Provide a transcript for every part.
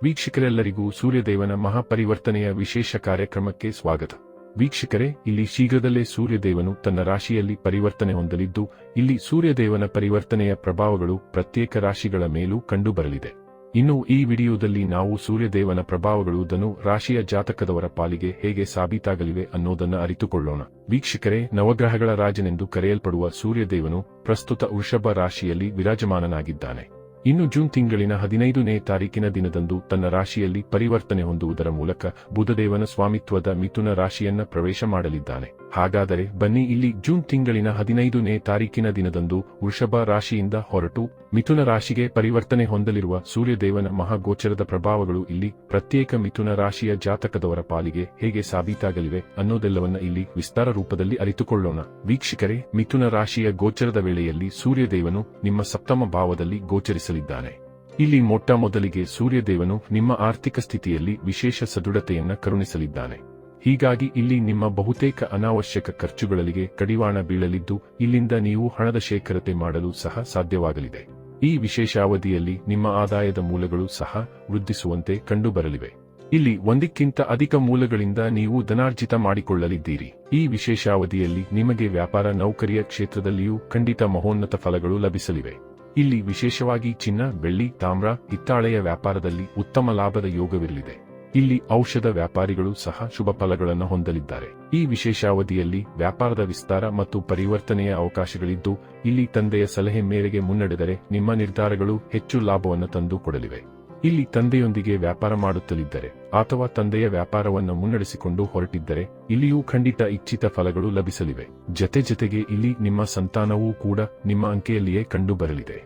ವೀಕ್ಷಕರೆಲ್ಲರಿಗೂ ಸೂರ್ಯದೇವನ ಮಹಾಪರಿವರ್ತನೆಯ ವಿಶೇಷ ಕಾರ್ಯಕ್ರಮಕ್ಕೆ ಸ್ವಾಗತ. ವೀಕ್ಷಕರೇ, ಇಲ್ಲಿ ಶೀಘ್ರದಲ್ಲೇ ಸೂರ್ಯದೇವನು ತನ್ನ ರಾಶಿಯಲ್ಲಿ ಪರಿವರ್ತನೆ ಹೊಂದಲಿದ್ದು, ಇಲ್ಲಿ ಸೂರ್ಯದೇವನ ಪರಿವರ್ತನೆಯ ಪ್ರಭಾವಗಳು ಪ್ರತ್ಯೇಕ ರಾಶಿಗಳ ಮೇಲೂ ಕಂಡುಬರಲಿದೆ. ಇನ್ನು ಈ ವಿಡಿಯೋದಲ್ಲಿ ನಾವು ಸೂರ್ಯದೇವನ ಪ್ರಭಾವಗಳು ಧನು ರಾಶಿಯ ಜಾತಕದವರ ಪಾಲಿಗೆ ಹೇಗೆ ಸಾಬೀತಾಗಲಿವೆ ಅನ್ನೋದನ್ನು ಅರಿತುಕೊಳ್ಳೋಣ. ವೀಕ್ಷಕರೇ, ನವಗ್ರಹಗಳ ರಾಜನೆಂದು ಕರೆಯಲ್ಪಡುವ ಸೂರ್ಯದೇವನು ಪ್ರಸ್ತುತ ವೃಷಭ ರಾಶಿಯಲ್ಲಿ ವಿರಾಜಮಾನನಾಗಿದ್ದಾನೆ. ಇನ್ನು ಜೂನ್ ತಿಂಗಳಿನ 15ನೇ ತಾರೀಕಿನ ದಿನದಂದು ತನ್ನ ರಾಶಿಯಲ್ಲಿ ಪರಿವರ್ತನೆ ಹೊಂದುವುದರ ಮೂಲಕ ಬುಧದೇವನ ಸ್ವಾಮಿತ್ವದ ಮಿಥುನ ರಾಶಿಯನ್ನ ಪ್ರವೇಶ ಮಾಡಲಿದ್ದಾನೆ. ಹಾಗಾದರೆ ಬನ್ನಿ, ಇಲ್ಲಿ ಜೂನ್ ತಿಂಗಳಿನ 15ನೇ ತಾರೀಕಿನ ದಿನದಂದು ವೃಷಭ ರಾಶಿಯಿಂದ ಹೊರಟು ಮಿಥುನ ರಾಶಿಗೆ ಪರಿವರ್ತನೆ ಹೊಂದಲಿರುವ ಸೂರ್ಯದೇವನ ಮಹಾಗೋಚರದ ಪ್ರಭಾವಗಳು ಇಲ್ಲಿ ಪ್ರತ್ಯೇಕ ಮಿಥುನ ರಾಶಿಯ ಜಾತಕದವರ ಪಾಲಿಗೆ ಹೇಗೆ ಸಾಬೀತಾಗಲಿವೆ ಅನ್ನೋದೆಲ್ಲವನ್ನ ಇಲ್ಲಿ ವಿಸ್ತಾರ ರೂಪದಲ್ಲಿ ಅರಿತುಕೊಳ್ಳೋಣ. ವೀಕ್ಷಕರೇ, ಮಿಥುನ ರಾಶಿಯ ಗೋಚರದ ವೇಳೆಯಲ್ಲಿ ಸೂರ್ಯದೇವನು ನಿಮ್ಮ ಸಪ್ತಮ ಭಾವದಲ್ಲಿ ಗೋಚರಿಸಲಿದ್ದಾನೆ. ಇಲ್ಲಿ ಮೊಟ್ಟ ಮೊದಲಿಗೆ ಸೂರ್ಯದೇವನು ನಿಮ್ಮ ಆರ್ಥಿಕ ಸ್ಥಿತಿಯಲ್ಲಿ ವಿಶೇಷ ಸದೃಢತೆಯನ್ನ ಕರುಣಿಸಲಿದ್ದಾನೆ. ಹೀಗಾಗಿ ಇಲ್ಲಿ ನಿಮ್ಮ ಬಹುತೇಕ ಅನಾವಶ್ಯಕ ಖರ್ಚುಗಳಿಗೆ ಕಡಿವಾಣ ಬೀಳಲಿದ್ದು, ಇಲ್ಲಿಂದ ನೀವು ಹಣದ ಶೇಖರತೆ ಮಾಡಲು ಸಹ ಸಾಧ್ಯವಾಗಲಿದೆ. ಈ ವಿಶೇಷ ಅವಧಿಯಲ್ಲಿ ನಿಮ್ಮ ಆದಾಯದ ಮೂಲಗಳು ಸಹ ವೃದ್ಧಿಸುವಂತೆ ಕಂಡುಬರಲಿವೆ. ಇಲ್ಲಿ ಒಂದಕ್ಕಿಂತ ಅಧಿಕ ಮೂಲಗಳಿಂದ ನೀವು ಧನಾರ್ಜಿತ ಮಾಡಿಕೊಳ್ಳಲಿದ್ದೀರಿ. ಈ ವಿಶೇಷ ಅವಧಿಯಲ್ಲಿ ನಿಮಗೆ ವ್ಯಾಪಾರ ನೌಕರಿಯ ಕ್ಷೇತ್ರದಲ್ಲಿಯೂ ಖಂಡಿತ ಮಹೋನ್ನತ ಫಲಗಳು ಲಭಿಸಲಿವೆ. ಇಲ್ಲಿ ವಿಶೇಷವಾಗಿ ಚಿನ್ನ, ಬೆಳ್ಳಿ, ತಾಮ್ರ, ಹಿತ್ತಾಳೆಯ ವ್ಯಾಪಾರದಲ್ಲಿ ಉತ್ತಮ ಲಾಭದ ಯೋಗವಿರಲಿದೆ. ಇಲ್ಲಿ ಔಷಧ ವ್ಯಾಪಾರಿಗಳು ಸಹ ಶುಭ ಫಲಗಳನ್ನು ಹೊಂದಲಿದ್ದಾರೆ. ಈ ವಿಶೇಷ ಅವಧಿಯಲ್ಲಿ ವ್ಯಾಪಾರದ ವಿಸ್ತಾರ ಮತ್ತು ಪರಿವರ್ತನೆಯ ಅವಕಾಶಗಳಿದ್ದು, ಇಲ್ಲಿ ತಂದೆಯ ಸಲಹೆ ಮೇರೆಗೆ ಮುನ್ನಡೆದರೆ ನಿಮ್ಮ ನಿರ್ಧಾರಗಳು ಹೆಚ್ಚು ಲಾಭವನ್ನು ತಂದು ಕೊಡಲಿವೆ. ಇಲ್ಲಿ ತಂದೆಯೊಂದಿಗೆ ವ್ಯಾಪಾರ ಮಾಡುತ್ತಲಿದ್ದರೆ ಅಥವಾ ತಂದೆಯ ವ್ಯಾಪಾರವನ್ನು ಮುನ್ನಡೆಸಿಕೊಂಡು ಹೊರಟಿದ್ದರೆ ಇಲ್ಲಿಯೂ ಖಂಡಿತ ಇಚ್ಛಿತ ಫಲಗಳು ಲಭಿಸಲಿವೆ. ಜತೆಗೆ ಇಲ್ಲಿ ನಿಮ್ಮ ಸಂತಾನವೂ ಕೂಡ ನಿಮ್ಮ ಅಂಕೆಯಲ್ಲಿಯೇ ಕಂಡುಬರಲಿದೆ.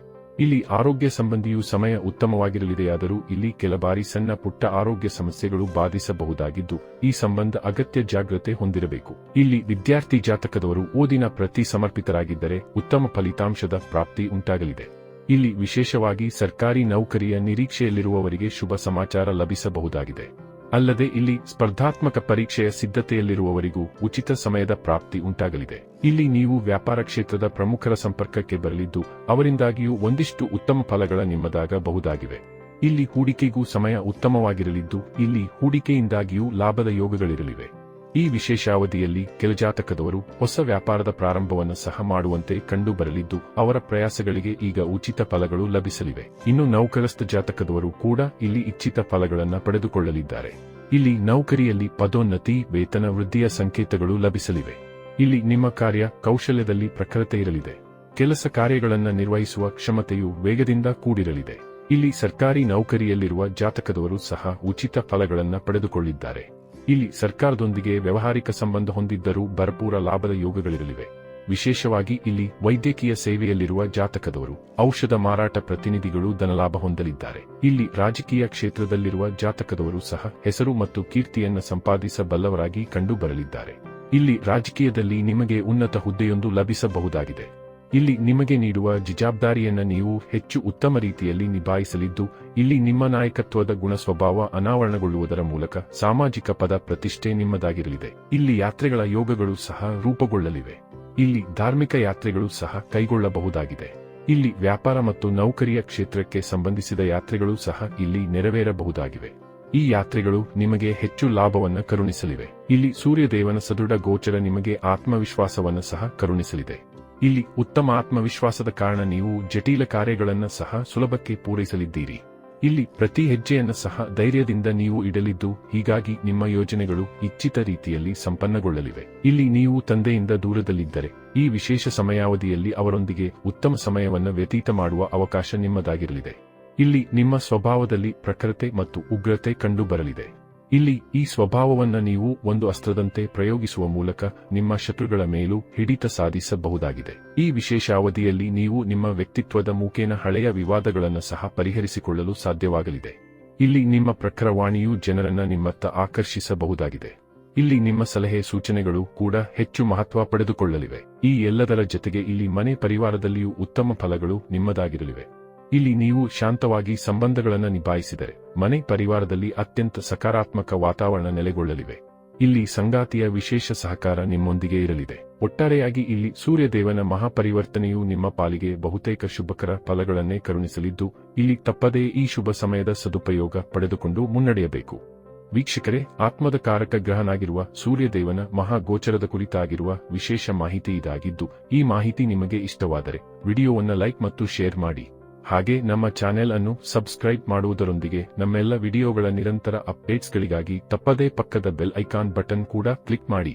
ಇಲ್ಲಿ ಆರೋಗ್ಯ ಸಂಬಂಧಿಯೂ ಸಮಯ ಉತ್ತಮವಾಗಿರಲಿದೆಯಾದರೂ ಇಲ್ಲಿ ಕೆಲ ಬಾರಿ ಸಣ್ಣ ಪುಟ್ಟ ಆರೋಗ್ಯ ಸಮಸ್ಯೆಗಳು ಬಾಧಿಸಬಹುದಾಗಿದ್ದು, ಈ ಸಂಬಂಧ ಅಗತ್ಯ ಜಾಗೃತೆ ಹೊಂದಿರಬೇಕು. ಇಲ್ಲಿ ವಿದ್ಯಾರ್ಥಿ ಜಾತಕದವರು ಓದಿನ ಪ್ರತಿ ಸಮರ್ಪಿತರಾಗಿದ್ದರೆ ಉತ್ತಮ ಫಲಿತಾಂಶದ ಪ್ರಾಪ್ತಿ ಉಂಟಾಗಲಿದೆ. ಇಲ್ಲಿ ವಿಶೇಷವಾಗಿ ಸರ್ಕಾರಿ ನೌಕರಿಯ ನಿರೀಕ್ಷೆಯಲ್ಲಿರುವವರಿಗೆ ಶುಭ ಸಮಾಚಾರ ಲಭಿಸಬಹುದಾಗಿದೆ. ಅಲ್ಲದೆ ಇಲ್ಲಿ ಸ್ಪರ್ಧಾತ್ಮಕ ಪರೀಕ್ಷೆಯ ಸಿದ್ಧತೆಯಲ್ಲಿರುವವರಿಗೂ ಉಚಿತ ಸಮಯದ ಪ್ರಾಪ್ತಿ ಉಂಟಾಗಲಿದೆ. ಇಲ್ಲಿ ನೀವು ವ್ಯಾಪಾರ ಕ್ಷೇತ್ರದ ಪ್ರಮುಖರ ಸಂಪರ್ಕಕ್ಕೆ ಬರಲಿದ್ದು, ಅವರಿಂದಾಗಿಯೂ ಒಂದಿಷ್ಟು ಉತ್ತಮ ಫಲಗಳ ನಿಮ್ಮದಾಗಬಹುದಾಗಿವೆ. ಇಲ್ಲಿ ಹೂಡಿಕೆಗೂ ಸಮಯ ಉತ್ತಮವಾಗಿರಲಿದ್ದು, ಇಲ್ಲಿ ಹೂಡಿಕೆಯಿಂದಾಗಿಯೂ ಲಾಭದ ಯೋಗಗಳಿರಲಿವೆ. ಈ ವಿಶೇಷ ಅವಧಿಯಲ್ಲಿ ಕೆಲ ಜಾತಕದವರು ಹೊಸ ವ್ಯಾಪಾರದ ಪ್ರಾರಂಭವನ್ನು ಸಹ ಮಾಡುವಂತೆ ಕಂಡುಬರಲಿದ್ದು, ಅವರ ಪ್ರಯಾಸಗಳಿಗೆ ಈಗ ಉಚಿತ ಫಲಗಳು ಲಭಿಸಲಿವೆ. ಇನ್ನು ನೌಕರಸ್ಥ ಜಾತಕದವರು ಕೂಡ ಇಲ್ಲಿ ಇಚ್ಛಿತ ಫಲಗಳನ್ನು ಪಡೆದುಕೊಳ್ಳಲಿದ್ದಾರೆ. ಇಲ್ಲಿ ನೌಕರಿಯಲ್ಲಿ ಪದೋನ್ನತಿ, ವೇತನ ವೃದ್ಧಿಯ ಸಂಕೇತಗಳು ಲಭಿಸಲಿವೆ. ಇಲ್ಲಿ ನಿಮ್ಮ ಕಾರ್ಯ ಕೌಶಲ್ಯದಲ್ಲಿ ಪ್ರಖರತೆ ಇರಲಿದೆ. ಕೆಲಸ ಕಾರ್ಯಗಳನ್ನು ನಿರ್ವಹಿಸುವ ಕ್ಷಮತೆಯು ವೇಗದಿಂದ ಕೂಡಿರಲಿದೆ. ಇಲ್ಲಿ ಸರ್ಕಾರಿ ನೌಕರಿಯಲ್ಲಿರುವ ಜಾತಕದವರು ಸಹ ಉಚಿತ ಫಲಗಳನ್ನು ಪಡೆದುಕೊಳ್ಳಿದ್ದಾರೆ. ಇಲ್ಲಿ ಸರ್ಕಾರದೊಂದಿಗೆ ವ್ಯಾವಹಾರಿಕ ಸಂಬಂಧ ಹೊಂದಿದ್ದರೂ ಭರಪೂರ ಲಾಭದ ಯೋಗಗಳಿರಲಿವೆ. ವಿಶೇಷವಾಗಿ ಇಲ್ಲಿ ವೈದ್ಯಕೀಯ ಸೇವೆಯಲ್ಲಿರುವ ಜಾತಕದವರು, ಔಷಧ ಮಾರಾಟ ಪ್ರತಿನಿಧಿಗಳು ಧನಲಾಭ ಹೊಂದಲಿದ್ದಾರೆ. ಇಲ್ಲಿ ರಾಜಕೀಯ ಕ್ಷೇತ್ರದಲ್ಲಿರುವ ಜಾತಕದವರು ಸಹ ಹೆಸರು ಮತ್ತು ಕೀರ್ತಿಯನ್ನು ಸಂಪಾದಿಸಬಲ್ಲವರಾಗಿ ಕಂಡುಬರಲಿದ್ದಾರೆ. ಇಲ್ಲಿ ರಾಜಕೀಯದಲ್ಲಿ ನಿಮಗೆ ಉನ್ನತ ಹುದ್ದೆಯೊಂದು ಲಭಿಸಬಹುದಾಗಿದೆ. ಇಲ್ಲಿ ನಿಮಗೆ ನೀಡುವ ಜವಾಬ್ದಾರಿಯನ್ನು ನೀವು ಹೆಚ್ಚು ಉತ್ತಮ ರೀತಿಯಲ್ಲಿ ನಿಭಾಯಿಸಲಿದ್ದು, ಇಲ್ಲಿ ನಿಮ್ಮ ನಾಯಕತ್ವದ ಗುಣ ಸ್ವಭಾವ ಅನಾವರಣಗೊಳ್ಳುವುದರ ಮೂಲಕ ಸಾಮಾಜಿಕ ಪದ ಪ್ರತಿಷ್ಠೆ ನಿಮ್ಮದಾಗಿರಲಿದೆ. ಇಲ್ಲಿ ಯಾತ್ರೆಗಳ ಯೋಗಗಳು ಸಹ ರೂಪುಗೊಳ್ಳಲಿವೆ. ಇಲ್ಲಿ ಧಾರ್ಮಿಕ ಯಾತ್ರೆಗಳು ಸಹ ಕೈಗೊಳ್ಳಬಹುದಾಗಿದೆ. ಇಲ್ಲಿ ವ್ಯಾಪಾರ ಮತ್ತು ನೌಕರಿಯ ಕ್ಷೇತ್ರಕ್ಕೆ ಸಂಬಂಧಿಸಿದ ಯಾತ್ರೆಗಳು ಸಹ ಇಲ್ಲಿ ನೆರವೇರಬಹುದಾಗಿವೆ. ಈ ಯಾತ್ರೆಗಳು ನಿಮಗೆ ಹೆಚ್ಚು ಲಾಭವನ್ನು ಕರುಣಿಸಲಿವೆ. ಇಲ್ಲಿ ಸೂರ್ಯದೇವನ ಸದೃಢ ಗೋಚರ ನಿಮಗೆ ಆತ್ಮವಿಶ್ವಾಸವನ್ನು ಸಹ ಕರುಣಿಸಲಿದೆ. ಇಲ್ಲಿ ಉತ್ತಮ ಆತ್ಮವಿಶ್ವಾಸದ ಕಾರಣ ನೀವು ಜಟಿಲ ಕಾರ್ಯಗಳನ್ನು ಸಹ ಸುಲಭಕ್ಕೆ ಪೂರೈಸಲಿದ್ದೀರಿ. ಇಲ್ಲಿ ಪ್ರತಿ ಹೆಜ್ಜೆಯನ್ನು ಸಹ ಧೈರ್ಯದಿಂದ ನೀವು ಇಡಲಿದ್ದು, ಹೀಗಾಗಿ ನಿಮ್ಮ ಯೋಜನೆಗಳು ಇಚ್ಛಿತ ರೀತಿಯಲ್ಲಿ ಸಂಪನ್ನಗೊಳ್ಳಲಿವೆ. ಇಲ್ಲಿ ನೀವು ತಂದೆಯಿಂದ ದೂರದಲ್ಲಿದ್ದರೆ ಈ ವಿಶೇಷ ಸಮಯಾವಧಿಯಲ್ಲಿ ಅವರೊಂದಿಗೆ ಉತ್ತಮ ಸಮಯವನ್ನು ವ್ಯತೀತ ಮಾಡುವ ಅವಕಾಶ ನಿಮ್ಮದಾಗಿರಲಿದೆ. ಇಲ್ಲಿ ನಿಮ್ಮ ಸ್ವಭಾವದಲ್ಲಿ ಪ್ರಖರತೆ ಮತ್ತು ಉಗ್ರತೆ ಕಂಡುಬರಲಿದೆ. ಇಲ್ಲಿ ಈ ಸ್ವಭಾವವನ್ನು ನೀವು ಒಂದು ಅಸ್ತ್ರದಂತೆ ಪ್ರಯೋಗಿಸುವ ಮೂಲಕ ನಿಮ್ಮ ಶತ್ರುಗಳ ಮೇಲೂ ಹಿಡಿತ ಸಾಧಿಸಬಹುದಾಗಿದೆ. ಈ ವಿಶೇಷ ಅವಧಿಯಲ್ಲಿ ನೀವು ನಿಮ್ಮ ವ್ಯಕ್ತಿತ್ವದ ಮುಖೇನ ಹಳೆಯ ವಿವಾದಗಳನ್ನು ಸಹ ಪರಿಹರಿಸಿಕೊಳ್ಳಲು ಸಾಧ್ಯವಾಗಲಿದೆ. ಇಲ್ಲಿ ನಿಮ್ಮ ಪ್ರಖರವಾಣಿಯು ಜನರನ್ನ ನಿಮ್ಮತ್ತ ಆಕರ್ಷಿಸಬಹುದಾಗಿದೆ. ಇಲ್ಲಿ ನಿಮ್ಮ ಸಲಹೆ ಸೂಚನೆಗಳು ಕೂಡ ಹೆಚ್ಚು ಮಹತ್ವ ಪಡೆದುಕೊಳ್ಳಲಿವೆ. ಈ ಎಲ್ಲದರ ಜೊತೆಗೆ ಇಲ್ಲಿ ಮನೆ ಪರಿವಾರದಲ್ಲಿಯೂ ಉತ್ತಮ ಫಲಗಳು ನಿಮ್ಮದಾಗಿರಲಿವೆ. ಇಲ್ಲಿ ನೀವು ಶಾಂತವಾಗಿ ಸಂಬಂಧಗಳನ್ನು ನಿಭಾಯಿಸಿದರೆ ಮನೆ ಪರಿವಾರದಲ್ಲಿ ಅತ್ಯಂತ ಸಕಾರಾತ್ಮಕ ವಾತಾವರಣ ನೆಲೆಗೊಳ್ಳಲಿವೆ. ಇಲ್ಲಿ ಸಂಗಾತಿಯ ವಿಶೇಷ ಸಹಕಾರ ನಿಮ್ಮೊಂದಿಗೆ ಇರಲಿದೆ. ಒಟ್ಟಾರೆಯಾಗಿ ಇಲ್ಲಿ ಸೂರ್ಯದೇವನ ಮಹಾಪರಿವರ್ತನೆಯು ನಿಮ್ಮ ಪಾಲಿಗೆ ಬಹುತೇಕ ಶುಭಕರ ಫಲಗಳನ್ನೇ ಕರುಣಿಸಲಿದ್ದು, ಇಲ್ಲಿ ತಪ್ಪದೇ ಈ ಶುಭ ಸಮಯದ ಸದುಪಯೋಗ ಪಡೆದುಕೊಂಡು ಮುನ್ನಡೆಯಬೇಕು. ವೀಕ್ಷಕರೇ, ಆತ್ಮದ ಕಾರಕ ಗ್ರಹನಾಗಿರುವ ಸೂರ್ಯದೇವನ ಮಹಾಗೋಚರದ ಕುರಿತಾಗಿರುವ ವಿಶೇಷ ಮಾಹಿತಿ ಇದಾಗಿದ್ದು, ಈ ಮಾಹಿತಿ ನಿಮಗೆ ಇಷ್ಟವಾದರೆ ವಿಡಿಯೋವನ್ನು ಲೈಕ್ ಮತ್ತು ಶೇರ್ ಮಾಡಿ. ಹಾಗೆ ನಮ್ಮ ಚಾನೆಲ್ ಅನ್ನು ಸಬ್ಸ್ಕ್ರೈಬ್ ಮಾಡುವುದರೊಂದಿಗೆ ನಮ್ಮೆಲ್ಲ ವಿಡಿಯೋಗಳ ನಿರಂತರ ಅಪ್ಡೇಟ್ಸ್ಗಳಿಗಾಗಿ ತಪ್ಪದೇ ಪಕ್ಕದ ಬೆಲ್ ಐಕಾನ್ ಬಟನ್ ಕೂಡ ಕ್ಲಿಕ್ ಮಾಡಿ.